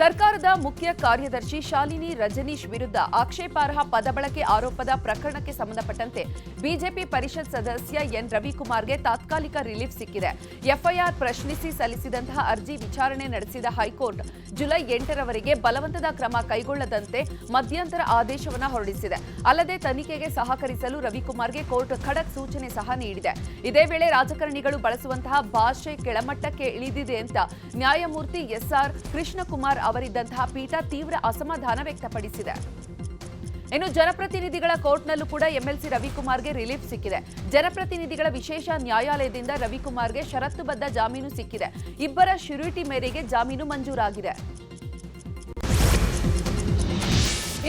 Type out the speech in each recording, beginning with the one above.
ಸರ್ಕಾರದ ಮುಖ್ಯ ಕಾರ್ಯದರ್ಶಿ ಶಾಲಿನಿ ರಜನೀಶ್ ವಿರುದ್ಧ ಆಕ್ಷೇಪಾರ್ಹ ಪದಬಳಕೆ ಆರೋಪದ ಪ್ರಕರಣಕ್ಕೆ ಸಂಬಂಧಪಟ್ಟಂತೆ ಬಿಜೆಪಿ ಪರಿಷತ್ ಸದಸ್ಯ ಎನ್ ರವಿಕುಮಾರ್ಗೆ ತಾತ್ಕಾಲಿಕ ರಿಲೀಫ್ ಸಿಕ್ಕಿದೆ. ಎಫ್ಐಆರ್ ಪ್ರಶ್ನಿಸಿ ಸಲ್ಲಿಸಿದಂತಹ ಅರ್ಜಿ ವಿಚಾರಣೆ ನಡೆಸಿದ ಹೈಕೋರ್ಟ್ ಜುಲೈ 8ರವರೆಗೆ ಬಲವಂತದ ಕ್ರಮ ಕೈಗೊಳ್ಳದಂತೆ ಮಧ್ಯಂತರ ಆದೇಶವನ್ನು ಹೊರಡಿಸಿದೆ. ಅಲ್ಲದೆ ತನಿಖೆಗೆ ಸಹಕರಿಸಲು ರವಿಕುಮಾರ್ಗೆ ಕೋರ್ಟ್ ಖಡಕ್ ಸೂಚನೆ ಸಹ ನೀಡಿದೆ. ಇದೇ ವೇಳೆ ರಾಜಕಾರಣಿಗಳು ಬಳಸುವಂತಹ ಭಾಷೆ ಕೆಳಮಟ್ಟಕ್ಕೆ ಇಳಿದಿದೆ ಅಂತ ನ್ಯಾಯಮೂರ್ತಿ ಎಸ್ಆರ್ ಕೃಷ್ಣಕುಮಾರ್ ಅವರಿದ್ದಂತಹ ಪೀಠ ತೀವ್ರ ಅಸಮಾಧಾನ ವ್ಯಕ್ತಪಡಿಸಿದೆ. ಇನ್ನು ಜನಪ್ರತಿನಿಧಿಗಳ ಕೋರ್ಟ್ನಲ್ಲೂ ಕೂಡ ಎಂಎಲ್ಸಿ ರವಿಕುಮಾರ್ಗೆ ರಿಲೀಫ್ ಸಿಕ್ಕಿದೆ. ಜನಪ್ರತಿನಿಧಿಗಳ ವಿಶೇಷ ನ್ಯಾಯಾಲಯದಿಂದ ರವಿಕುಮಾರ್ಗೆ ಷರತ್ತುಬದ್ಧ ಜಾಮೀನು ಸಿಕ್ಕಿದೆ. ಇಬ್ಬರ ಶ್ಯೂರಿಟಿ ಮೇರೆಗೆ ಜಾಮೀನು ಮಂಜೂರಾಗಿದೆ.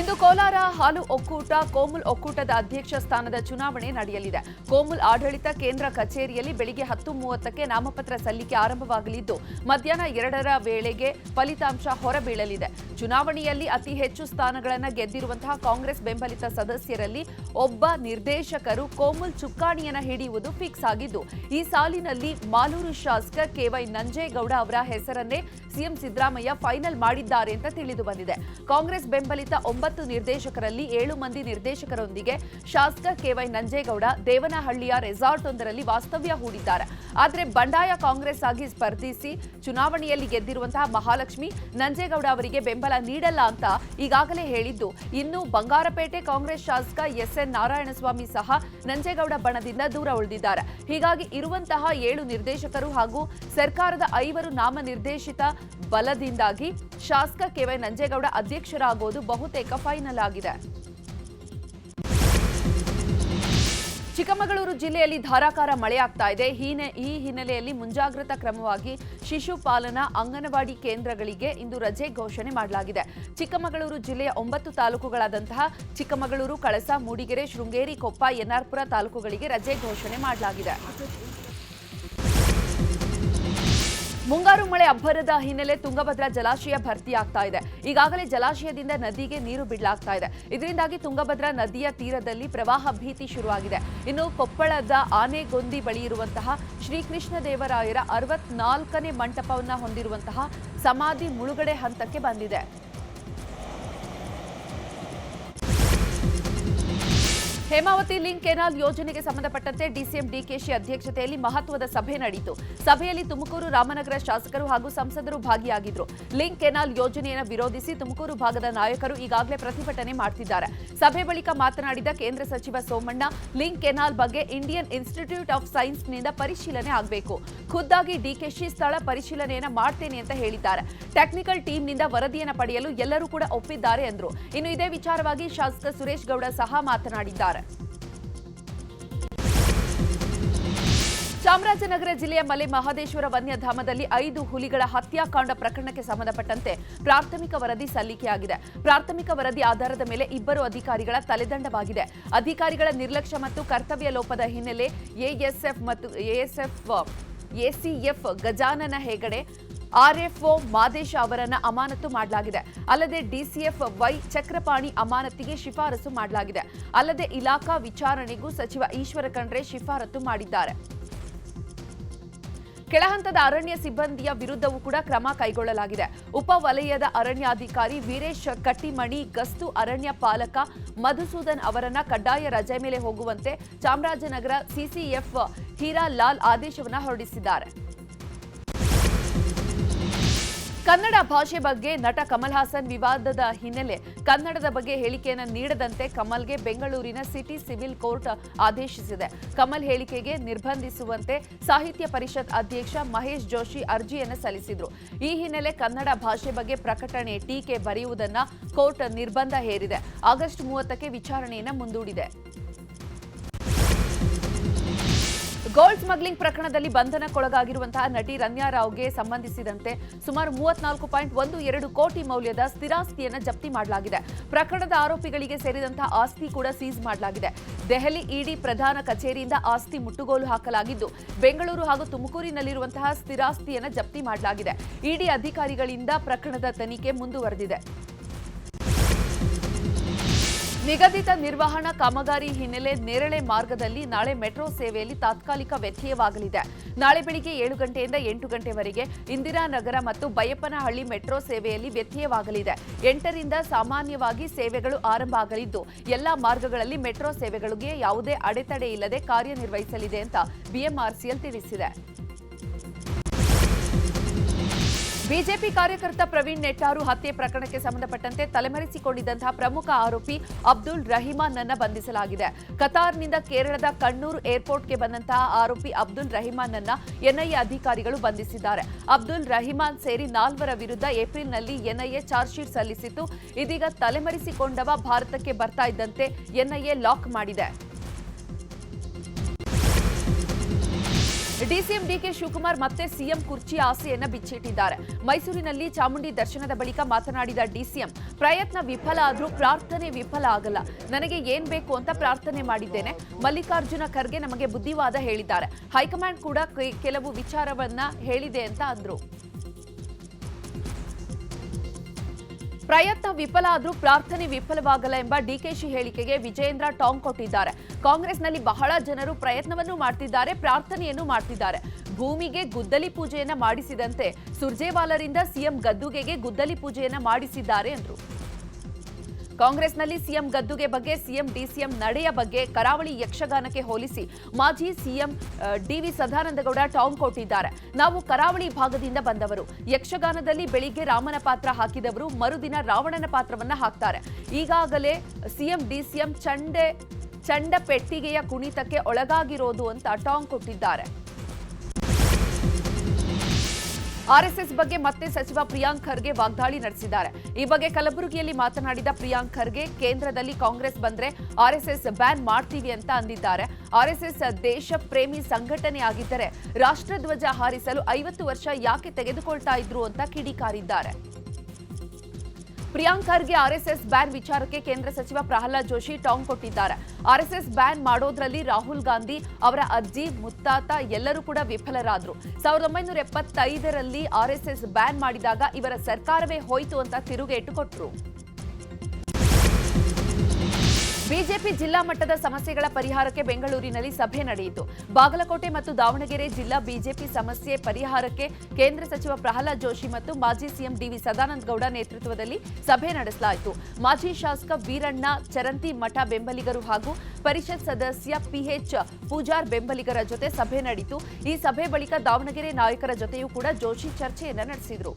ಇಂದು ಕೋಲಾರ ಹಾಲು ಒಕ್ಕೂಟ ಕೋಮುಲ್ ಒಕ್ಕೂಟದ ಅಧ್ಯಕ್ಷ ಸ್ಥಾನದ ಚುನಾವಣೆ ನಡೆಯಲಿದೆ. ಕೋಮುಲ್ ಆಡಳಿತ ಕೇಂದ್ರ ಕಚೇರಿಯಲ್ಲಿ ಬೆಳಿಗ್ಗೆ 10:30ಕ್ಕೆ ನಾಮಪತ್ರ ಸಲ್ಲಿಕೆ ಆರಂಭವಾಗಲಿದ್ದು ಮಧ್ಯಾಹ್ನ 2ರ ವೇಳೆಗೆ ಫಲಿತಾಂಶ ಹೊರಬೀಳಲಿದೆ. ಚುನಾವಣೆಯಲ್ಲಿ ಅತಿ ಹೆಚ್ಚು ಸ್ಥಾನಗಳನ್ನು ಗೆದ್ದಿರುವಂತಹ ಕಾಂಗ್ರೆಸ್ ಬೆಂಬಲಿತ ಸದಸ್ಯರಲ್ಲಿ ಒಬ್ಬ ನಿರ್ದೇಶಕರು ಕೋಮುಲ್ ಚುಕ್ಕಾಣಿಯನ್ನು ಹಿಡಿಯುವುದು ಫಿಕ್ಸ್ ಆಗಿದ್ದು ಈ ಸಾಲಿನಲ್ಲಿ ಮಾಲೂರು ಶಾಸಕ ಕೆವೈ ನಂಜೇಗೌಡ ಅವರ ಹೆಸರನ್ನೇ ಸಿಎಂ ಸಿದ್ದರಾಮಯ್ಯ ಫೈನಲ್ ಮಾಡಿದ್ದಾರೆ ಅಂತ ತಿಳಿದು ಬಂದಿದೆ. ಕಾಂಗ್ರೆಸ್ ಬೆಂಬಲಿತ 9 ನಿರ್ದೇಶಕರಲ್ಲಿ 7 ಮಂದಿ ನಿರ್ದೇಶಕರೊಂದಿಗೆ ಶಾಸಕ ಕೆವೈ ನಂಜೇಗೌಡ ದೇವನಹಳ್ಳಿಯ ರೆಸಾರ್ಟ್ ಒಂದರಲ್ಲಿ ವಾಸ್ತವ್ಯ ಹೂಡಿದ್ದಾರೆ. ಆದರೆ ಬಂಡಾಯ ಕಾಂಗ್ರೆಸ್ ಆಗಿ ಸ್ಪರ್ಧಿಸಿ ಚುನಾವಣೆಯಲ್ಲಿ ಗೆದ್ದಿರುವಂತಹ ಮಹಾಲಕ್ಷ್ಮಿ ನಂಜೇಗೌಡ ಅವರಿಗೆ ಬೆಂಬಲ ನೀಡಲ್ಲ ಅಂತ ಈಗಾಗಲೇ ಹೇಳಿದ್ದು, ಇನ್ನು ಬಂಗಾರಪೇಟೆ ಕಾಂಗ್ರೆಸ್ ಶಾಸಕ ಎಸ್ಎನ್ ನಾರಾಯಣಸ್ವಾಮಿ ಸಹ ನಂಜೇಗೌಡ ಬಣದಿಂದ ದೂರ ಉಳಿದಿದ್ದಾರೆ. ಹೀಗಾಗಿ ಇರುವಂತಹ 7 ನಿರ್ದೇಶಕರು ಹಾಗೂ ಸರ್ಕಾರದ 5 ನಾಮನಿರ್ದೇಶಿತ ಬಲದಿಂದಾಗಿ ಶಾಸಕ ಕೆವೈ ನಂಜೇಗೌಡ ಅಧ್ಯಕ್ಷರಾಗುವುದು ಬಹುತೇಕ ಫೈನಲ್ ಆಗಿದೆ. ಚಿಕ್ಕಮಗಳೂರು ಜಿಲ್ಲೆಯಲ್ಲಿ ಧಾರಾಕಾರ ಮಳೆಯಾಗ್ತಾ ಇದೆ. ಈ ಹಿನ್ನೆಲೆಯಲ್ಲಿ ಮುಂಜಾಗ್ರತಾ ಕ್ರಮವಾಗಿ ಶಿಶುಪಾಲನಾ ಅಂಗನವಾಡಿ ಕೇಂದ್ರಗಳಿಗೆ ಇಂದು ರಜೆ ಘೋಷಣೆ ಮಾಡಲಾಗಿದೆ. ಚಿಕ್ಕಮಗಳೂರು ಜಿಲ್ಲೆಯ 9 ತಾಲೂಕುಗಳಾದಂತಹ ಚಿಕ್ಕಮಗಳೂರು, ಕಳಸ, ಮೂಡಿಗೆರೆ, ಶೃಂಗೇರಿ, ಕೊಪ್ಪ, ಎನ್ಆರ್ಪುರ ತಾಲೂಕುಗಳಿಗೆ ರಜೆ ಘೋಷಣೆ ಮಾಡಲಾಗಿದೆ. ಮುಂಗಾರು ಮಳೆ ಅಬ್ಬರದ ಹಿನ್ನೆಲೆ ತುಂಗಭದ್ರಾ ಜಲಾಶಯ ಭರ್ತಿಯಾಗ್ತಾ ಇದೆ. ಈಗಾಗಲೇ ಜಲಾಶಯದಿಂದ ನದಿಗೆ ನೀರು ಬಿಡಲಾಗ್ತಾ ಇದೆ. ಇದರಿಂದಾಗಿ ತುಂಗಭದ್ರಾ ನದಿಯ ತೀರದಲ್ಲಿ ಪ್ರವಾಹ ಭೀತಿ ಶುರುವಾಗಿದೆ. ಇನ್ನು ಕೊಪ್ಪಳದ ಆನೆಗೊಂದಿ ಬಳಿ ಇರುವಂತಹ ಶ್ರೀಕೃಷ್ಣದೇವರಾಯರ 64ನೇ ಮಂಟಪವನ್ನು ಹೊಂದಿರುವಂತಹ ಸಮಾಧಿ ಮುಳುಗಡೆ ಹಂತಕ್ಕೆ ಬಂದಿದೆ. ಹೇಮಾವತಿ ಲಿಂಕ್ ಕೆನಾಲ್ ಯೋಜನೆಗೆ ಸಂಬಂಧಪಟ್ಟಂತೆ ಡಿಸಿಎಂ ಡಿಕೆಶಿ ಅಧ್ಯಕ್ಷತೆಯಲ್ಲಿ ಮಹತ್ವದ ಸಭೆ ನಡೆಯಿತು. ಸಭೆಯಲ್ಲಿ ತುಮಕೂರು, ರಾಮನಗರ ಶಾಸಕರು ಹಾಗೂ ಸಂಸದರು ಭಾಗಿಯಾಗಿದ್ದರು. ಲಿಂಕ್ ಕೆನಾಲ್ ಯೋಜನೆಯನ್ನು ವಿರೋಧಿಸಿ ತುಮಕೂರು ಭಾಗದ ನಾಯಕರು ಈಗಾಗಲೇ ಪ್ರತಿಭಟನೆ ಮಾಡುತ್ತಿದ್ದಾರೆ. ಸಭೆ ಬಳಿಕ ಮಾತನಾಡಿದ ಕೇಂದ್ರ ಸಚಿವ ಸೋಮಣ್ಣ, ಲಿಂಕ್ ಕೆನಾಲ್ ಬಗ್ಗೆ ಇಂಡಿಯನ್ ಇನ್ಸ್ಟಿಟ್ಯೂಟ್ ಆಫ್ ಸೈನ್ಸ್ನಿಂದ ಪರಿಶೀಲನೆ ಆಗಬೇಕು. ಖುದ್ದಾಗಿ ಡಿಕೆಶಿ ಸ್ಥಳ ಪರಿಶೀಲನೆಯನ್ನು ಮಾಡ್ತೇನೆ ಅಂತ ಹೇಳಿದ್ದಾರೆ. ಟೆಕ್ನಿಕಲ್ ಟೀಮ್ನಿಂದ ವರದಿಯನ್ನು ಪಡೆಯಲು ಎಲ್ಲರೂ ಕೂಡ ಒಪ್ಪಿದ್ದಾರೆ ಎಂದರು. ಇನ್ನು ಇದೇ ವಿಚಾರವಾಗಿ ಶಾಸಕ ಸುರೇಶ್ ಗೌಡ ಸಹ ಮಾತನಾಡಿದ್ದಾರೆ. ಚಾಮರಾಜನಗರ ಜಿಲ್ಲೆಯ ಮಲೆ ಮಹದೇಶ್ವರ ವನ್ಯಧಾಮದಲ್ಲಿ 5 ಹುಲಿಗಳ ಹತ್ಯಾಕಾಂಡ ಪ್ರಕರಣಕ್ಕೆ ಸಂಬಂಧಪಟ್ಟಂತೆ ಪ್ರಾಥಮಿಕ ವರದಿ ಸಲ್ಲಿಕೆಯಾಗಿದೆ. ಪ್ರಾಥಮಿಕ ವರದಿ ಆಧಾರದ ಮೇಲೆ 2 ಅಧಿಕಾರಿಗಳ ತಲೆದಂಡವಾಗಿದೆ. ಅಧಿಕಾರಿಗಳ ನಿರ್ಲಕ್ಷ್ಯ ಮತ್ತು ಕರ್ತವ್ಯ ಲೋಪದ ಹಿನ್ನೆಲೆ ಎಎಸ್ಎಫ್ ಮತ್ತು ಎಸಿಎಫ್ ಗಜಾನನ ಹೆಗಡೆ, ಆರ್ಎಫ್ಒ ಮಾದೇಶ ಅವರನ್ನು ಅಮಾನತು ಮಾಡಲಾಗಿದೆ. ಅಲ್ಲದೆ ಡಿಸಿಎಫ್ ವೈ ಚಕ್ರಪಾಣಿ ಅಮಾನತಿಗೆ ಶಿಫಾರಸು ಮಾಡಲಾಗಿದೆ. ಅಲ್ಲದೆ ಇಲಾಖಾ ವಿಚಾರಣೆಗೂ ಸಚಿವ ಈಶ್ವರ ಖಂಡ್ರೆ ಶಿಫಾರಸು ಮಾಡಿದ್ದಾರೆ. ಕೆಳಹಂತದ ಅರಣ್ಯ ಸಿಬ್ಬಂದಿಯ ವಿರುದ್ಧವೂ ಕೂಡ ಕ್ರಮ ಕೈಗೊಳ್ಳಲಾಗಿದೆ. ಉಪ ವಲಯದ ಅರಣ್ಯಾಧಿಕಾರಿ ವೀರೇಶ್ ಕಟ್ಟಿಮಣಿ ಗಸ್ತು ಅರಣ್ಯ ಪಾಲಕ ಮಧುಸೂದನ್ ಅವರನ್ನ ಕಡ್ಡಾಯ ರಜೆ ಮೇಲೆ ಹೋಗುವಂತೆ ಚಾಮರಾಜನಗರ ಸಿಸಿಎಫ್ ಹೀರಾಲಾಲ್ ಆದೇಶವನ್ನು ಹೊರಡಿಸಿದ್ದಾರೆ. ಕನ್ನಡ ಭಾಷೆ ಬಗ್ಗೆ ನಟ ಕಮಲ್ ಹಾಸನ್ ವಿವಾದದ ಹಿನ್ನೆಲೆ ಕನ್ನಡದ ಬಗ್ಗೆ ಹೇಳಿಕೆಯನ್ನು ನೀಡದಂತೆ ಕಮಲ್ಗೆ ಬೆಂಗಳೂರಿನ ಸಿಟಿ ಸಿವಿಲ್ ಕೋರ್ಟ್ ಆದೇಶಿಸಿದೆ. ಕಮಲ್ ಹೇಳಿಕೆಗೆ ನಿರ್ಬಂಧಿಸುವಂತೆ ಸಾಹಿತ್ಯ ಪರಿಷತ್ ಅಧ್ಯಕ್ಷ ಮಹೇಶ್ ಜೋಶಿ ಅರ್ಜಿಯನ್ನು ಸಲ್ಲಿಸಿದರು. ಈ ಹಿನ್ನೆಲೆ ಕನ್ನಡ ಭಾಷೆ ಬಗ್ಗೆ ಪ್ರಕಟಣೆ, ಟೀಕೆ ಬರೆಯುವುದನ್ನು ಕೋರ್ಟ್ ನಿರ್ಬಂಧ ಹೇರಿದೆ. ಆಗಸ್ಟ್ 30ಕ್ಕೆ ವಿಚಾರಣೆಯನ್ನು ಮುಂದೂಡಿದೆ. ಗೋಲ್ಡ್ ಸ್ಮಗ್ಲಿಂಗ್ ಪ್ರಕರಣದಲ್ಲಿ ಬಂಧನಕ್ಕೊಳಗಾಗಿರುವಂತಹ ನಟಿ ರಮ್ಯಾ ರಾವ್ಗೆ ಸಂಬಂಧಿಸಿದಂತೆ ಸುಮಾರು 34.12 ಕೋಟಿ ಮೌಲ್ಯದ ಸ್ಥಿರಾಸ್ತಿಯನ್ನು ಜಪ್ತಿ ಮಾಡಲಾಗಿದೆ. ಪ್ರಕರಣದ ಆರೋಪಿಗಳಿಗೆ ಸೇರಿದಂತಹ ಆಸ್ತಿ ಕೂಡ ಸೀಸ್ ಮಾಡಲಾಗಿದೆ. ದೆಹಲಿ ಇಡಿ ಪ್ರಧಾನ ಕಚೇರಿಯಿಂದ ಆಸ್ತಿ ಮುಟ್ಟುಗೋಲು ಹಾಕಲಾಗಿದ್ದು ಬೆಂಗಳೂರು ಹಾಗೂ ತುಮಕೂರಿನಲ್ಲಿರುವಂತಹ ಸ್ಥಿರಾಸ್ತಿಯನ್ನು ಜಪ್ತಿ ಮಾಡಲಾಗಿದೆ. ಇಡಿ ಅಧಿಕಾರಿಗಳಿಂದ ಪ್ರಕರಣದ ತನಿಖೆ ಮುಂದುವರೆದಿದೆ. ನಿಗದಿತ ನಿರ್ವಹಣಾ ಕಾಮಗಾರಿ ಹಿನ್ನೆಲೆ ನೇರಳೆ ಮಾರ್ಗದಲ್ಲಿ ನಾಳೆ ಮೆಟ್ರೋ ಸೇವೆಯಲ್ಲಿ ತಾತ್ಕಾಲಿಕ ವ್ಯತ್ಯಯವಾಗಲಿದೆ. ನಾಳೆ ಬೆಳಿಗ್ಗೆ 7 ಗಂಟೆಯಿಂದ 8 ಗಂಟೆವರೆಗೆ ಇಂದಿರಾನಗರ ಮತ್ತು ಬೈಯಪ್ಪನಹಳ್ಳಿ ಮೆಟ್ರೋ ಸೇವೆಯಲ್ಲಿ ವ್ಯತ್ಯಯವಾಗಲಿದೆ. 8ರಿಂದ ಸಾಮಾನ್ಯವಾಗಿ ಸೇವೆಗಳು ಆರಂಭ ಆಗಲಿದ್ದು ಎಲ್ಲಾ ಮಾರ್ಗಗಳಲ್ಲಿ ಮೆಟ್ರೋ ಸೇವೆಗಳಿಗೆ ಯಾವುದೇ ಅಡೆತಡೆ ಇಲ್ಲದೆ ಕಾರ್ಯನಿರ್ವಹಿಸಲಿದೆ ಅಂತ ಬಿಎಂಆರ್ಸಿಎಲ್ ತಿಳಿಸಿದೆ. ಬಿಜೆಪಿ ಕಾರ್ಯಕರ್ತ ಪ್ರವೀಣ್ ನೆಟ್ಟಾರು ಹತ್ಯೆ ಪ್ರಕರಣಕ್ಕೆ ಸಂಬಂಧಪಟ್ಟಂತೆ ತಲೆಮರೆಸಿಕೊಂಡಿದ್ದಂತಹ ಪ್ರಮುಖ ಆರೋಪಿ ಅಬ್ದುಲ್ ರಹಿಮಾನ್ ಅನ್ನು ಬಂಧಿಸಲಾಗಿದೆ. ಕತಾರ್ನಿಂದ ಕೇರಳದ ಕಣ್ಣೂರು ಏರ್ಪೋರ್ಟ್ಗೆ ಬಂದಂತಹ ಆರೋಪಿ ಅಬ್ದುಲ್ ರಹಿಮಾನ್ ಅನ್ನು ಎನ್ಐಎ ಅಧಿಕಾರಿಗಳು ಬಂಧಿಸಿದ್ದಾರೆ. ಅಬ್ದುಲ್ ರಹಿಮಾನ್ ಸೇರಿ 4 ವಿರುದ್ಧ ಏಪ್ರಿಲ್ನಲ್ಲಿ ಎನ್ಐಎ ಚಾರ್ಜ್ ಶೀಟ್ ಸಲ್ಲಿಸಿತ್ತು. ಇದೀಗ ತಲೆಮರೆಸಿಕೊಂಡವ ಭಾರತಕ್ಕೆ ಬರ್ತಾ ಇದ್ದಂತೆ ಎನ್ಐಎ ಲಾಕ್ ಮಾಡಿದೆ. ಡಿಸಿಎಂ ಡಿಕೆ ಶಿವಕುಮಾರ್ ಮತ್ತೆ ಸಿಎಂ ಕುರ್ಚಿ ಆಸೆಯನ್ನ ಬಿಚ್ಚಿಟ್ಟಿದ್ದಾರೆ. ಮೈಸೂರಿನಲ್ಲಿ ಚಾಮುಂಡಿ ದರ್ಶನದ ಬಳಿಕ ಮಾತನಾಡಿದ ಡಿಸಿಎಂ, ಪ್ರಯತ್ನ ವಿಫಲ ಆದ್ರೂ ಪ್ರಾರ್ಥನೆ ವಿಫಲ ಆಗಲ್ಲ. ನನಗೆ ಏನ್ ಬೇಕು ಅಂತ ಪ್ರಾರ್ಥನೆ ಮಾಡಿದ್ದೇನೆ. ಮಲ್ಲಿಕಾರ್ಜುನ ಖರ್ಗೆ ನಮಗೆ ಬುದ್ಧಿವಾದ ಹೇಳಿದ್ದಾರೆ. ಹೈಕಮಾಂಡ್ ಕೂಡ ಕೆಲವು ವಿಚಾರವನ್ನ ಹೇಳಿದೆ ಅಂತ ಅಂದ್ರು. ಪ್ರಯತ್ನ ವಿಫಲ ಆದ್ರೂ ಪ್ರಾರ್ಥನೆ ವಿಫಲವಾಗಲ್ಲ ಎಂಬ ಡಿಕೆಶಿ ಹೇಳಿಕೆಗೆ ವಿಜಯೇಂದ್ರ ಟಾಂಗ್ ಕೊಟ್ಟಿದ್ದಾರೆ. ಕಾಂಗ್ರೆಸ್ನಲ್ಲಿ ಬಹಳ ಜನರು ಪ್ರಯತ್ನವನ್ನು ಮಾಡ್ತಿದ್ದಾರೆ, ಪ್ರಾರ್ಥನೆಯನ್ನು ಮಾಡ್ತಿದ್ದಾರೆ. ಭೂಮಿಗೆ ಗುದ್ದಲಿ ಪೂಜೆಯನ್ನ ಮಾಡಿಸಿದಂತೆ ಸುರ್ಜೇವಾಲರಿಂದ ಸಿಎಂ ಗದ್ದುಗೆಗೆ ಗುದ್ದಲಿ ಪೂಜೆಯನ್ನ ಮಾಡಿಸಿದ್ದಾರೆ ಎಂದರು. ಕಾಂಗ್ರೆಸ್ನಲ್ಲಿ ಸಿಎಂ ಗದ್ದುಗೆ ಬಗ್ಗೆ, ಸಿಎಂ ಡಿಸಿಎಂ ನಡೆಯ ಬಗ್ಗೆ ಕರಾವಳಿ ಯಕ್ಷಗಾನಕ್ಕೆ ಹೋಲಿಸಿ ಮಾಜಿ ಸಿಎಂ ಡಿವಿ ಸದಾನಂದಗೌಡ ಟಾಂಗ್ ಕೊಟ್ಟಿದ್ದಾರೆ. ನಾವು ಕರಾವಳಿ ಭಾಗದಿಂದ ಬಂದವರು. ಯಕ್ಷಗಾನದಲ್ಲಿ ಬೆಳಿಗ್ಗೆ ರಾಮನ ಪಾತ್ರ ಹಾಕಿದವರು ಮರುದಿನ ರಾವಣನ ಪಾತ್ರವನ್ನ ಹಾಕ್ತಾರೆ. ಈಗಾಗಲೇ ಸಿಎಂ ಡಿಸಿಎಂ ಚಂಡ ಪೆಟ್ಟಿಗೆಯ ಕುಣಿತಕ್ಕೆ ಒಳಗಾಗಿರೋದು ಅಂತ ಟಾಂಗ್ ಕೊಟ್ಟಿದ್ದಾರೆ. ಆರ್ಎಸ್ಎಸ್ ಬಗ್ಗೆ ಮತ್ತೆ ಸಚಿವ ಪ್ರಿಯಾಂಕ್ ಖರ್ಗೆ ವಾಗ್ದಾಳಿ ನಡೆಸಿದ್ದಾರೆ. ಈ ಬಗ್ಗೆ ಕಲಬುರಗಿಯಲ್ಲಿ ಮಾತನಾಡಿದ ಪ್ರಿಯಾಂಕ್ ಖರ್ಗೆ, ಕೇಂದ್ರದಲ್ಲಿ ಕಾಂಗ್ರೆಸ್ ಬಂದ್ರೆ ಆರ್ಎಸ್ಎಸ್ ಬ್ಯಾನ್ ಮಾಡ್ತೀವಿ ಅಂತ ಅಂದಿದ್ದಾರೆ. ಆರ್ಎಸ್ಎಸ್ ದೇಶ ಪ್ರೇಮಿ ಸಂಘಟನೆ ಆಗಿದ್ದರೆ ರಾಷ್ಟ್ರಧ್ವಜ ಹಾರಿಸಲು 50 ವರ್ಷ ಯಾಕೆ ತೆಗೆದುಕೊಳ್ತಾ ಇದ್ರು ಅಂತ ಕಿಡಿಕಾರಿದ್ದಾರೆ. ಪ್ರಿಯಾಂಕ್ ಖರ್ಗೆ ಆರ್ಎಸ್ಎಸ್ ಬ್ಯಾನ್ ವಿಚಾರಕ್ಕೆ ಕೇಂದ್ರ ಸಚಿವ ಪ್ರಹ್ಲಾದ್ ಜೋಶಿ ಟಾಂಗ್ ಕೊಟ್ಟಿದ್ದಾರೆ. ಆರ್ಎಸ್ಎಸ್ ಬ್ಯಾನ್ ಮಾಡೋದ್ರಲ್ಲಿ ರಾಹುಲ್ ಗಾಂಧಿ, ಅವರ ಅಜ್ಜಿ, ಮುತ್ತಾತ ಎಲ್ಲರೂ ಕೂಡ ವಿಫಲರಾದ್ರು. 1975ರಲ್ಲಿ ಆರ್ಎಸ್ಎಸ್ ಬ್ಯಾನ್ ಮಾಡಿದಾಗ ಇವರ ಸರ್ಕಾರವೇ ಹೋಯಿತು ಅಂತ ತಿರುಗೇಟು ಕೊಟ್ಟರು. ಬಿಜೆಪಿ ಜಿಲ್ಲಾ ಮಟ್ಟದ ಸಮಸ್ಯೆಗಳ ಪರಿಹಾರಕ್ಕೆ ಬೆಂಗಳೂರಿನಲ್ಲಿ ಸಭೆ ನಡೆಯಿತು. ಬಾಗಲಕೋಟೆ ಮತ್ತು ದಾವಣಗೆರೆ ಜಿಲ್ಲಾ ಬಿಜೆಪಿ ಸಮಸ್ಯೆ ಪರಿಹಾರಕ್ಕೆ ಕೇಂದ್ರ ಸಚಿವ ಪ್ರಹ್ಲಾದ್ ಜೋಶಿ ಮತ್ತು ಮಾಜಿ ಸಿಎಂ ಡಿವಿ ಸದಾನಂದ ಗೌಡ ನೇತೃತ್ವದಲ್ಲಿ ಸಭೆ ನಡೆಸಲಾಯಿತು. ಮಾಜಿ ಶಾಸಕ ವೀರಣ್ಣ ಚರಂತಿ ಮಠ ಬೆಂಬಲಿಗರು ಹಾಗೂ ಪರಿಷತ್ ಸದಸ್ಯ ಪಿಎಚ್ ಪೂಜಾರ್ ಬೆಂಬಲಿಗರ ಜೊತೆ ಸಭೆ ನಡೆಯಿತು. ಈ ಸಭೆ ಬಳಿಕ ದಾವಣಗೆರೆ ನಾಯಕರ ಜೊತೆಯೂ ಕೂಡ ಜೋಶಿ ಚರ್ಚೆಯನ್ನ ನಡೆಸಿದರು.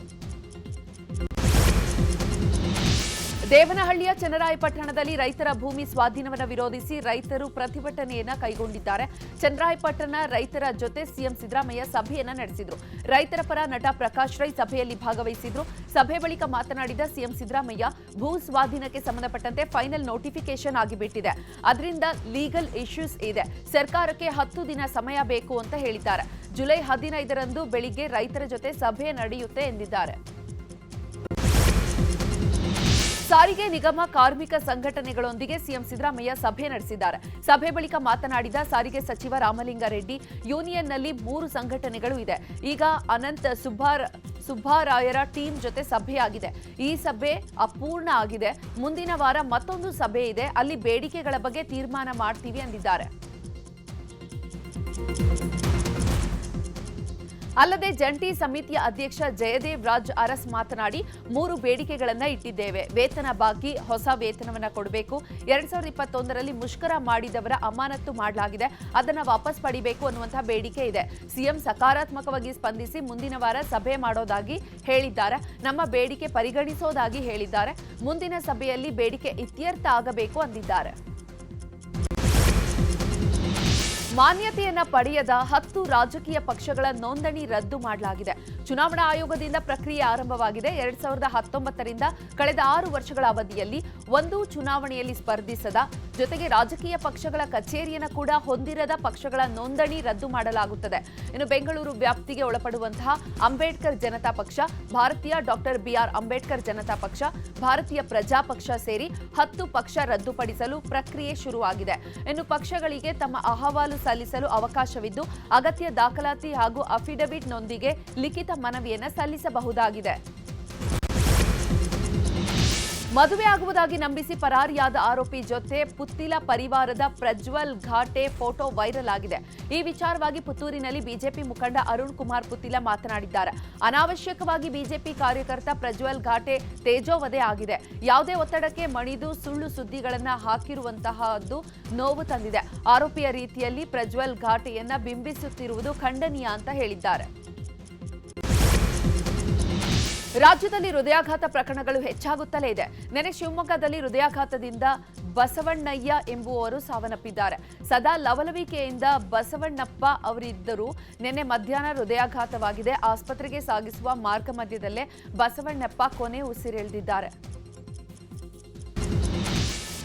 ದೇವನಹಳ್ಳಿಯ ಚನ್ನರಾಯಪಟ್ಟಣದಲ್ಲಿ ರೈತರ ಭೂಮಿ ಸ್ವಾಧೀನವನ್ನು ವಿರೋಧಿಸಿ ರೈತರು ಪ್ರತಿಭಟನೆಯನ್ನ ಕೈಗೊಂಡಿದ್ದಾರೆ. ಚನ್ನರಾಯಪಟ್ಟಣ ರೈತರ ಜೊತೆ ಸಿಎಂ ಸಿದ್ದರಾಮಯ್ಯ ಸಭೆಯನ್ನ ನಡೆಸಿದ್ರು. ರೈತರ ಪರ ನಟ ಪ್ರಕಾಶ್ ರೈ ಸಭೆಯಲ್ಲಿ ಭಾಗವಹಿಸಿದ್ರು. ಸಭೆ ಬಳಿಕ ಮಾತನಾಡಿದ ಸಿಎಂ ಸಿದ್ದರಾಮಯ್ಯ, ಭೂ ಸ್ವಾಧೀನಕ್ಕೆ ಸಂಬಂಧಪಟ್ಟಂತೆ ಫೈನಲ್ ನೋಟಿಫಿಕೇಶನ್ ಆಗಿಬಿಟ್ಟಿದೆ. ಅದರಿಂದ ಲೀಗಲ್ ಇಶ್ಯೂಸ್ ಇದೆ. ಸರ್ಕಾರಕ್ಕೆ 10 ದಿನ ಸಮಯ ಬೇಕು ಅಂತ ಹೇಳಿದ್ದಾರೆ. ಜುಲೈ 15ರಂದು ಬೆಳಿಗ್ಗೆ ರೈತರ ಜೊತೆ ಸಭೆ ನಡೆಯುತ್ತೆ ಎಂದಿದ್ದಾರೆ. ಸಾರಿಗೆ ನಿಗಮ ಕಾರ್ಮಿಕ ಸಂಘಟನೆಗಳೊಂದಿಗೆ ಸಿಎಂ ಸಿದ್ದರಾಮಯ್ಯ ಸಭೆ ನಡೆಸಿದ್ದಾರೆ. ಸಭೆ ಬಳಿಕ ಮಾತನಾಡಿದ ಸಾರಿಗೆ ಸಚಿವ ರಾಮಲಿಂಗಾರೆಡ್ಡಿ, ಯೂನಿಯನ್ನಲ್ಲಿ 3 ಸಂಘಟನೆಗಳು ಇದೆ. ಈಗ ಅನಂತ್ ಸುಬ್ಬಾರಾಯರ ಟೀಮ್ ಜೊತೆ ಸಭೆಯಾಗಿದೆ. ಈ ಸಭೆ ಅಪೂರ್ಣ ಆಗಿದೆ. ಮುಂದಿನ ವಾರ ಮತ್ತೊಂದು ಸಭೆ ಇದೆ. ಅಲ್ಲಿ ಬೇಡಿಕೆಗಳ ಬಗ್ಗೆ ತೀರ್ಮಾನ ಮಾಡ್ತೀವಿ ಎಂದಿದ್ದಾರೆ. ಅಲ್ಲದೆ ಜಂಟಿ ಸಮಿತಿಯ ಅಧ್ಯಕ್ಷ ಜಯದೇವ್ ರಾಜ್ ಅರಸ್ ಮಾತನಾಡಿ, 3 ಬೇಡಿಕೆಗಳನ್ನ ಇಟ್ಟಿದ್ದೇವೆ. ವೇತನ ಬಾಕಿ, ಹೊಸ ವೇತನವನ್ನ ಕೊಡಬೇಕು. 2021ರಲ್ಲಿ ಮುಷ್ಕರ ಮಾಡಿದವರ ಅಮಾನತು ಮಾಡಲಾಗಿದೆ, ಅದನ್ನ ವಾಪಸ್ ಪಡಿಬೇಕು ಅನ್ನುವಂತಹ ಬೇಡಿಕೆ ಇದೆ. ಸಿಎಂ ಸಕಾರಾತ್ಮಕವಾಗಿ ಸ್ಪಂದಿಸಿ ಮುಂದಿನ ವಾರ ಸಭೆ ಮಾಡೋದಾಗಿ ಹೇಳಿದ್ದಾರೆ. ನಮ್ಮ ಬೇಡಿಕೆ ಪರಿಗಣಿಸೋದಾಗಿ ಹೇಳಿದ್ದಾರೆ. ಮುಂದಿನ ಸಭೆಯಲ್ಲಿ ಬೇಡಿಕೆ ಇತ್ಯರ್ಥ ಆಗಬೇಕು ಅಂದಿದ್ದಾರೆ. ಮಾನ್ಯತೆಯನ್ನ ಪಡೆಯದ 10 ರಾಜಕೀಯ ಪಕ್ಷಗಳ ನೋಂದಣಿ ರದ್ದು ಮಾಡಲಾಗಿದೆ. ಚುನಾವಣಾ ಆಯೋಗದಿಂದ ಪ್ರಕ್ರಿಯೆ ಆರಂಭವಾಗಿದೆ. 2019ರಿಂದ ಕಳೆದ 6 ವರ್ಷಗಳ ಅವಧಿಯಲ್ಲಿ ಒಂದು ಚುನಾವಣೆಯಲ್ಲಿ ಸ್ಪರ್ಧಿಸದ ಜೊತೆಗೆ ರಾಜಕೀಯ ಪಕ್ಷಗಳ ಕಚೇರಿಯನ್ನು ಕೂಡ ಹೊಂದಿರದ ಪಕ್ಷಗಳ ನೋಂದಣಿ ರದ್ದು ಮಾಡಲಾಗುತ್ತದೆ. ಇನ್ನು ಬೆಂಗಳೂರು ವ್ಯಾಪ್ತಿಗೆ ಒಳಪಡುವಂತಹ ಅಂಬೇಡ್ಕರ್ ಜನತಾ ಪಕ್ಷ, ಭಾರತೀಯ ಡಾಕ್ಟರ್ ಬಿಆರ್ ಅಂಬೇಡ್ಕರ್ ಜನತಾ ಪಕ್ಷ, ಭಾರತೀಯ ಪ್ರಜಾ ಪಕ್ಷ ಸೇರಿ 10 ಪಕ್ಷ ರದ್ದುಪಡಿಸಲು ಪ್ರಕ್ರಿಯೆ ಶುರುವಾಗಿದೆ. ಇನ್ನು ಪಕ್ಷಗಳಿಗೆ ತಮ್ಮ ಅಹವಾಲು ಸಲ್ಲಿಸಲು ಅವಕಾಶವಿದ್ದು ಅಗತ್ಯ ದಾಖಲಾತಿ ಹಾಗೂ ಅಫಿಡವಿಟ್ನೊಂದಿಗೆ ಲಿಖಿತ ಮನವಿಯನ್ನು ಸಲ್ಲಿಸಬಹುದಾಗಿದೆ. ಮದುವೆ ಆಗುವುದಾಗಿ ನಂಬಿಸಿ ಪರಾರಿಯಾದ ಆರೋಪಿ ಜೊತೆ ಪುತ್ತಿಲ ಪರಿವಾರದ ಪ್ರಜ್ವಲ್ ಘಾಟೆ ಫೋಟೋ ವೈರಲ್ ಆಗಿದೆ. ಈ ವಿಚಾರವಾಗಿ ಪುತ್ತೂರಿನಲ್ಲಿ ಬಿಜೆಪಿ ಮುಖಂಡ ಅರುಣ್ ಕುಮಾರ್ ಪುತ್ತಿಲ ಮಾತನಾಡಿದ್ದಾರೆ. ಅನಾವಶ್ಯಕವಾಗಿ ಬಿಜೆಪಿ ಕಾರ್ಯಕರ್ತ ಪ್ರಜ್ವಲ್ ಘಾಟೆ ತೇಜೋವಧೆ ಆಗಿದೆ. ಯಾವುದೇ ಒತ್ತಡಕ್ಕೆ ಮಣಿದು ಸುಳ್ಳು ಸುದ್ದಿಗಳನ್ನು ಹಾಕಿರುವಂತಹದ್ದು ನೋವು ತಂದಿದೆ. ಆರೋಪಿಯ ರೀತಿಯಲ್ಲಿ ಪ್ರಜ್ವಲ್ ಘಾಟೆಯನ್ನ ಬಿಂಬಿಸುತ್ತಿರುವುದು ಖಂಡನೀಯ ಅಂತ ಹೇಳಿದ್ದಾರೆ. ರಾಜ್ಯದಲ್ಲಿ ಹೃದಯಾಘಾತ ಪ್ರಕರಣಗಳು ಹೆಚ್ಚಾಗುತ್ತಲೇ ಇದೆ. ನಿನ್ನೆ ಶಿವಮೊಗ್ಗದಲ್ಲಿ ಹೃದಯಾಘಾತದಿಂದ ಬಸವಣ್ಣಯ್ಯ ಎಂಬುವವರು ಸಾವನ್ನಪ್ಪಿದ್ದಾರೆ. ಸದಾ ಲವಲವಿಕೆಯಿಂದ ಬಸವಣ್ಣಪ್ಪ ಅವರಿದ್ದರು. ನಿನ್ನೆ ಮಧ್ಯಾಹ್ನ ಹೃದಯಾಘಾತವಾಗಿದೆ. ಆಸ್ಪತ್ರೆಗೆ ಸಾಗಿಸುವ ಮಾರ್ಗ ಮಧ್ಯದಲ್ಲೇ ಬಸವಣ್ಣಪ್ಪ ಕೊನೆ ಉಸಿರೆಳೆದಿದ್ದಾರೆ.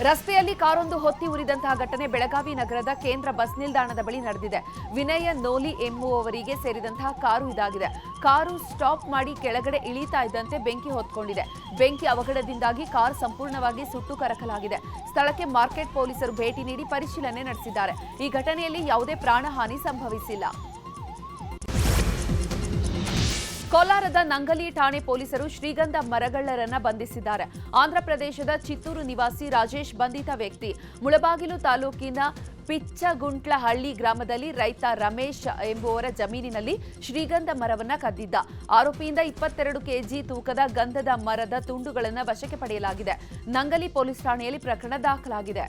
ರಸ್ತೆಯಲ್ಲಿ ಕಾರೊಂದು ಹೊತ್ತಿ ಉರಿದಂತಹ ಘಟನೆ ಬೆಳಗಾವಿ ನಗರದ ಕೇಂದ್ರ ಬಸ್ ನಿಲ್ದಾಣದ ಬಳಿ ನಡೆದಿದೆ. ವಿನಯ ನೋಲಿ ಎಂಬುವವರಿಗೆ ಸೇರಿದಂತಹ ಕಾರು ಇದಾಗಿದೆ. ಕಾರು ಸ್ಟಾಪ್ ಮಾಡಿ ಕೆಳಗಡೆ ಇಳಿತಾ ಇದ್ದಂತೆ ಬೆಂಕಿ ಹೊತ್ಕೊಂಡಿದೆ. ಬೆಂಕಿ ಅವಘಡದಿಂದಾಗಿ ಕಾರ್ ಸಂಪೂರ್ಣವಾಗಿ ಸುಟ್ಟು ಕರಕಲಾಗಿದೆ. ಸ್ಥಳಕ್ಕೆ ಮಾರ್ಕೆಟ್ ಪೊಲೀಸರು ಭೇಟಿ ನೀಡಿ ಪರಿಶೀಲನೆ ನಡೆಸಿದ್ದಾರೆ. ಈ ಘಟನೆಯಲ್ಲಿ ಯಾವುದೇ ಪ್ರಾಣಹಾನಿ ಸಂಭವಿಸಿಲ್ಲ. ಕೋಲಾರದ ನಂಗಲಿ ಠಾಣೆ ಪೊಲೀಸರು ಶ್ರೀಗಂಧ ಮರಗಳ್ಳರನ್ನ ಬಂಧಿಸಿದ್ದಾರೆ. ಆಂಧ್ರಪ್ರದೇಶದ ಚಿತ್ತೂರು ನಿವಾಸಿ ರಾಜೇಶ್ ಬಂಧಿತ ವ್ಯಕ್ತಿ. ಮುಳಬಾಗಿಲು ತಾಲೂಕಿನ ಪಿಚ್ಚಗುಂಟ್ಲಹಳ್ಳಿ ಗ್ರಾಮದಲ್ಲಿ ರೈತ ರಮೇಶ್ ಎಂಬುವರ ಜಮೀನಿನಲ್ಲಿ ಶ್ರೀಗಂಧ ಮರವನ್ನ ಕದ್ದಿದ್ದ. ಆರೋಪಿಯಿಂದ 22 ಕೆಜಿ ತೂಕದ ಗಂಧದ ಮರದ ತುಂಡುಗಳನ್ನು ವಶಕ್ಕೆ ಪಡೆಯಲಾಗಿದೆ. ನಂಗಲಿ ಪೊಲೀಸ್ ಠಾಣೆಯಲ್ಲಿ ಪ್ರಕರಣ ದಾಖಲಾಗಿದೆ.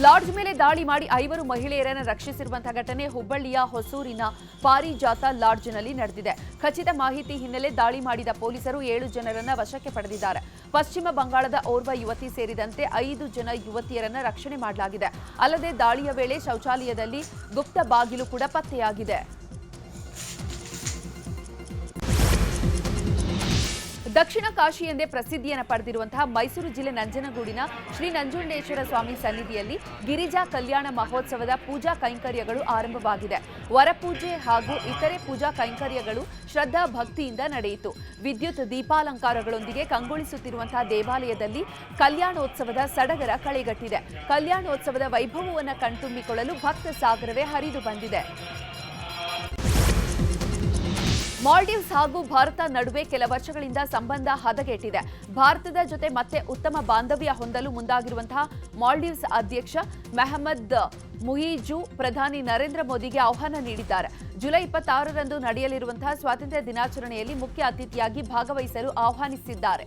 ಲಾಡ್ಜ್ ಮೇಲೆ ದಾಳಿ ಮಾಡಿ 5 ಮಹಿಳೆಯರನ್ನು ರಕ್ಷಿಸಿರುವಂತಹ ಘಟನೆ ಹುಬ್ಬಳ್ಳಿಯ ಹೊಸೂರಿನ ಪಾರಿಜಾತ ಲಾಡ್ಜ್ನಲ್ಲಿ ನಡೆದಿದೆ. ಖಚಿತ ಮಾಹಿತಿ ಹಿನ್ನೆಲೆ ದಾಳಿ ಮಾಡಿದ ಪೊಲೀಸರು 7 ಜನರನ್ನ ವಶಕ್ಕೆ ಪಡೆದಿದ್ದಾರೆ. ಪಶ್ಚಿಮ ಬಂಗಾಳದ ಓರ್ವ ಯುವತಿ ಸೇರಿದಂತೆ 5 ಜನ ಯುವತಿಯರನ್ನ ರಕ್ಷಣೆ ಮಾಡಲಾಗಿದೆ. ಅಲ್ಲದೆ ದಾಳಿಯ ವೇಳೆ ಶೌಚಾಲಯದಲ್ಲಿ ಗುಪ್ತ ಬಾಗಿಲು ಕೂಡ ಪತ್ತೆಯಾಗಿದೆ. ದಕ್ಷಿಣ ಕಾಶಿ ಎಂದೇ ಪ್ರಸಿದ್ಧಿಯನ್ನು ಪಡೆದಿರುವಂತಹ ಮೈಸೂರು ಜಿಲ್ಲೆ ನಂಜನಗೂಡಿನ ಶ್ರೀ ನಂಜುಂಡೇಶ್ವರ ಸ್ವಾಮಿ ಸನ್ನಿಧಿಯಲ್ಲಿ ಗಿರಿಜಾ ಕಲ್ಯಾಣ ಮಹೋತ್ಸವದ ಪೂಜಾ ಕೈಂಕರ್ಯಗಳು ಆರಂಭವಾಗಿದೆ. ವರಪೂಜೆ ಹಾಗೂ ಇತರೆ ಪೂಜಾ ಕೈಂಕರ್ಯಗಳು ಶ್ರದ್ಧಾ ಭಕ್ತಿಯಿಂದ ನಡೆಯಿತು. ವಿದ್ಯುತ್ ದೀಪಾಲಂಕಾರಗಳೊಂದಿಗೆ ಕಂಗೊಳಿಸುತ್ತಿರುವಂತಹ ದೇವಾಲಯದಲ್ಲಿ ಕಲ್ಯಾಣೋತ್ಸವದ ಸಡಗರ ಕಳೆಗಟ್ಟಿದೆ. ಕಲ್ಯಾಣೋತ್ಸವದ ವೈಭವವನ್ನು ಕಣ್ತುಂಬಿಕೊಳ್ಳಲು ಭಕ್ತ ಸಾಗರವೇ ಹರಿದು ಬಂದಿದೆ. ಮಾಲ್ಡೀವ್ಸ್ ಹಾಗೂ ಭಾರತ ನಡುವೆ ಕೆಲ ವರ್ಷಗಳಿಂದ ಸಂಬಂಧ ಹದಗೆಟ್ಟಿದೆ. ಭಾರತದ ಜೊತೆ ಮತ್ತೆ ಉತ್ತಮ ಬಾಂಧವ್ಯ ಹೊಂದಲು ಮುಂದಾಗಿರುವಂತಹ ಮಾಲ್ಡೀವ್ಸ್ ಅಧ್ಯಕ್ಷ ಮೆಹಮದ್ ಮುಯಿಜು ಪ್ರಧಾನಿ ನರೇಂದ್ರ ಮೋದಿಗೆ ಆಹ್ವಾನ ನೀಡಿದ್ದಾರೆ. ಜುಲೈ 26ರಂದು ನಡೆಯಲಿರುವಂತಹ ಸ್ವಾತಂತ್ರ್ಯ ದಿನಾಚರಣೆಯಲ್ಲಿ ಮುಖ್ಯ ಅತಿಥಿಯಾಗಿ ಭಾಗವಹಿಸಲು ಆಹ್ವಾನಿಸಿದ್ದಾರೆ.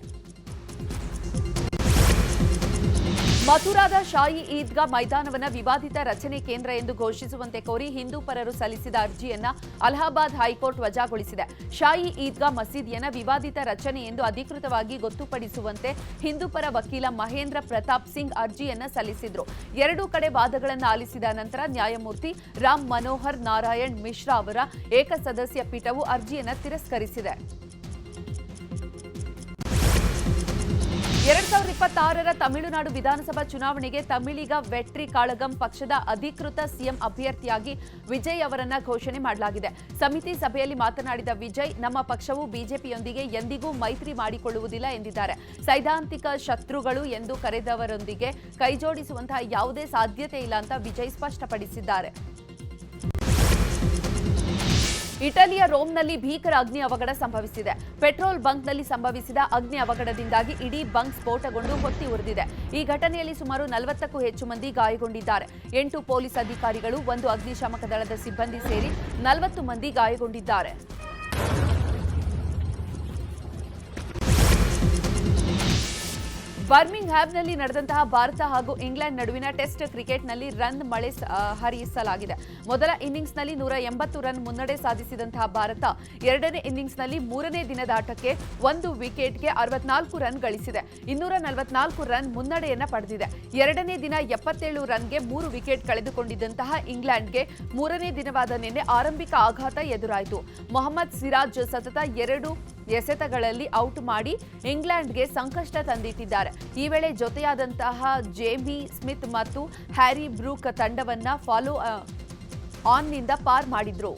ಮಥುರಾದ ಶಾಹಿ ಈದ್ಗಾ ಮೈದಾನವನ್ನು ವಿವಾದಿತ ರಚನೆ ಕೇಂದ್ರ ಎಂದು ಘೋಷಿಸುವಂತೆ ಕೋರಿ ಹಿಂದೂ ಪರರು ಸಲ್ಲಿಸಿದ ಅರ್ಜಿಯನ್ನ ಅಲಹಾಬಾದ್ ಹೈಕೋರ್ಟ್ ವಜಾಗೊಳಿಸಿದೆ. ಶಾಹಿ ಈದ್ಗಾ ಮಸೀದಿಯನ್ನ ವಿವಾದಿತ ರಚನೆ ಎಂದು ಅಧಿಕೃತವಾಗಿ ಗೊತ್ತುಪಡಿಸುವಂತೆ ಹಿಂದೂ ಪರ ವಕೀಲ ಮಹೇಂದ್ರ ಪ್ರತಾಪ್ ಸಿಂಗ್ ಅರ್ಜಿಯನ್ನ ಸಲ್ಲಿಸಿದ್ರು. 2 ಕಡೆ ವಾದಗಳನ್ನು ಆಲಿಸಿದ ನಂತರ ನ್ಯಾಯಮೂರ್ತಿ ರಾಮ್ ಮನೋಹರ್ ನಾರಾಯಣ್ ಮಿಶ್ರಾ ಅವರ ಏಕಸದಸ್ಯ ಪೀಠವು ಅರ್ಜಿಯನ್ನ ತಿರಸ್ಕರಿಸಿದೆ. 2026ರ ತಮಿಳುನಾಡು ವಿಧಾನಸಭಾ ಚುನಾವಣೆಗೆ ತಮಿಳಿಗ ವೆಟ್ರಿ ಕಾಳಗಂ ಪಕ್ಷದ ಅಧಿಕೃತ ಸಿಎಂ ಅಭ್ಯರ್ಥಿಯಾಗಿ ವಿಜಯ್ ಅವರನ್ನ ಘೋಷಣೆ ಮಾಡಲಾಗಿದೆ. ಸಮಿತಿ ಸಭೆಯಲ್ಲಿ ಮಾತನಾಡಿದ ವಿಜಯ್, ನಮ್ಮ ಪಕ್ಷವು ಬಿಜೆಪಿಯೊಂದಿಗೆ ಎಂದಿಗೂ ಮೈತ್ರಿ ಮಾಡಿಕೊಳ್ಳುವುದಿಲ್ಲ ಎಂದಿದ್ದಾರೆ. ಸೈದ್ಧಾಂತಿಕ ಶತ್ರುಗಳು ಎಂದು ಕರೆದವರೊಂದಿಗೆ ಕೈಜೋಡಿಸುವಂತಹ ಯಾವುದೇ ಸಾಧ್ಯತೆ ಇಲ್ಲ ಅಂತ ವಿಜಯ್ ಸ್ಪಷ್ಟಪಡಿಸಿದ್ದಾರೆ. ಇಟಲಿಯ ರೋಮ್ನಲ್ಲಿ ಭೀಕರ ಅಗ್ನಿ ಅವಘಡ ಸಂಭವಿಸಿದೆ. ಪೆಟ್ರೋಲ್ ಬಂಕ್ನಲ್ಲಿ ಸಂಭವಿಸಿದ ಅಗ್ನಿ ಅವಘಡದಿಂದಾಗಿ ಇಡೀ ಬಂಕ್ ಸ್ಫೋಟಗೊಂಡು ಹೊತ್ತಿ ಉರಿದಿದೆ. ಈ ಘಟನೆಯಲ್ಲಿ ಸುಮಾರು 40ಕ್ಕೂ ಹೆಚ್ಚು ಮಂದಿ ಗಾಯಗೊಂಡಿದ್ದಾರೆ. 8 ಪೊಲೀಸ್ ಅಧಿಕಾರಿಗಳು, 1 ಅಗ್ನಿಶಾಮಕ ದಳದ ಸಿಬ್ಬಂದಿ ಸೇರಿ 40 ಮಂದಿ ಗಾಯಗೊಂಡಿದ್ದಾರೆ. ಬರ್ಮಿಂಗ್ಹ್ಯಾಮ್ನಲ್ಲಿ ನಡೆದಂತಹ ಭಾರತ ಹಾಗೂ ಇಂಗ್ಲೆಂಡ್ ನಡುವಿನ ಟೆಸ್ಟ್ ಕ್ರಿಕೆಟ್ನಲ್ಲಿ ರನ್ ಮಳೆ ಹರಿಸಲಾಗಿದೆ. ಮೊದಲ ಇನ್ನಿಂಗ್ಸ್ನಲ್ಲಿ 180 ರನ್ ಮುನ್ನಡೆ ಸಾಧಿಸಿದಂತಹ ಭಾರತ 2ನೇ ಇನ್ನಿಂಗ್ಸ್ನಲ್ಲಿ 3ನೇ ದಿನದ ಆಟಕ್ಕೆ 1 ವಿಕೆಟ್ಗೆ 64 ರನ್ ಗಳಿಸಿದೆ. 244 ರನ್ ಮುನ್ನಡೆಯನ್ನ ಪಡೆದಿದೆ. 2ನೇ ದಿನ 77 ರನ್ಗೆ 3 ವಿಕೆಟ್ ಕಳೆದುಕೊಂಡಿದ್ದಂತಹ ಇಂಗ್ಲೆಂಡ್ಗೆ 3ನೇ ದಿನವಾದ ನಿನ್ನೆ ಆರಂಭಿಕ ಆಘಾತ ಎದುರಾಯಿತು. ಮೊಹಮ್ಮದ್ ಸಿರಾಜ್ ಸತತ 2 ಎಸೆತಗಳಲ್ಲಿ ಔಟ್ ಮಾಡಿ ಇಂಗ್ಲೆಂಡ್ಗೆ ಸಂಕಷ್ಟ ತಂದಿಟ್ಟಿದ್ದಾರೆ. ಈ ವೇಳೆ ಜೊತೆಯಾದಂತಹ ಜೇಮಿ ಸ್ಮಿತ್ ಮತ್ತು ಹ್ಯಾರಿ ಬ್ರೂಕ್ ತಂಡವನ್ನ ಫಾಲೋ ಆನ್ನಿಂದ ಪಾರ್ ಮಾಡಿದ್ರು.